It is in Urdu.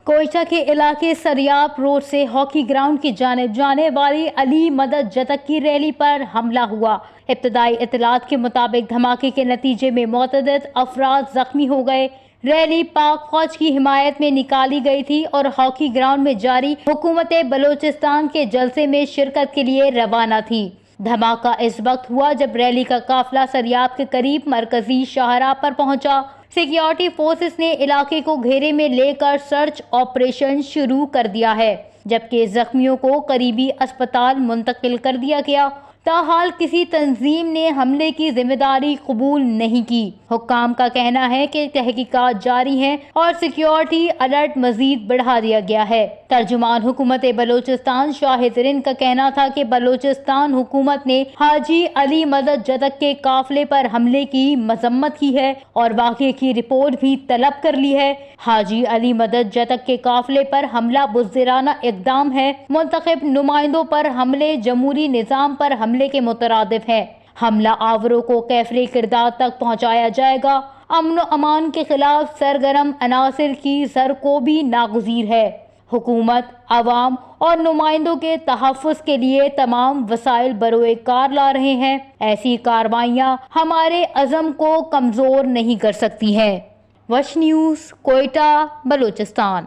کوئٹہ کے علاقے سریاب روڈ سے ہاکی گراؤنڈ کی جانب جانے والی علی مدد جدک کی ریلی پر حملہ ہوا۔ ابتدائی اطلاعات کے مطابق دھماکے کے نتیجے میں متعدد افراد زخمی ہو گئے۔ ریلی پاک فوج کی حمایت میں نکالی گئی تھی اور ہاکی گراؤنڈ میں جاری حکومت بلوچستان کے جلسے میں شرکت کے لیے روانہ تھی۔ دھماکہ اس وقت ہوا جب ریلی کا قافلہ سریاب کے قریب مرکزی شاہراہ پر پہنچا۔ سیکیورٹی فورسز نے علاقے کو گھیرے میں لے کر سرچ آپریشن شروع کر دیا ہے، جبکہ زخمیوں کو قریبی اسپتال منتقل کر دیا گیا۔ تاحال کسی تنظیم نے حملے کی ذمہ داری قبول نہیں کی۔ حکام کا کہنا ہے کہ تحقیقات جاری ہیں اور سیکیورٹی الرٹ مزید بڑھا دیا گیا ہے۔ ترجمان حکومت بلوچستان شاہد رند کا کہنا تھا کہ بلوچستان حکومت نے حاجی علی مدد جدک کے قافلے پر حملے کی مذمت کی ہے اور واقعے کی رپورٹ بھی طلب کر لی ہے۔ حاجی علی مدد جدک کے قافلے پر حملہ بزدلانہ اقدام ہے۔ منتخب نمائندوں پر حملے جمہوری نظام پر حملے کے مترادف ہے۔ حملہ آوروں کو کیفر کردار تک پہنچایا جائے گا۔ امن و امان کے خلاف سرگرم عناصر کی سرکوبی ناگزیر ہے۔ حکومت، عوام اور نمائندوں کے تحفظ کے لیے تمام وسائل بروئے کار لا رہے ہیں۔ ایسی کارروائیاں ہمارے عزم کو کمزور نہیں کر سکتی ہیں۔ وش نیوز، کوئٹہ، بلوچستان۔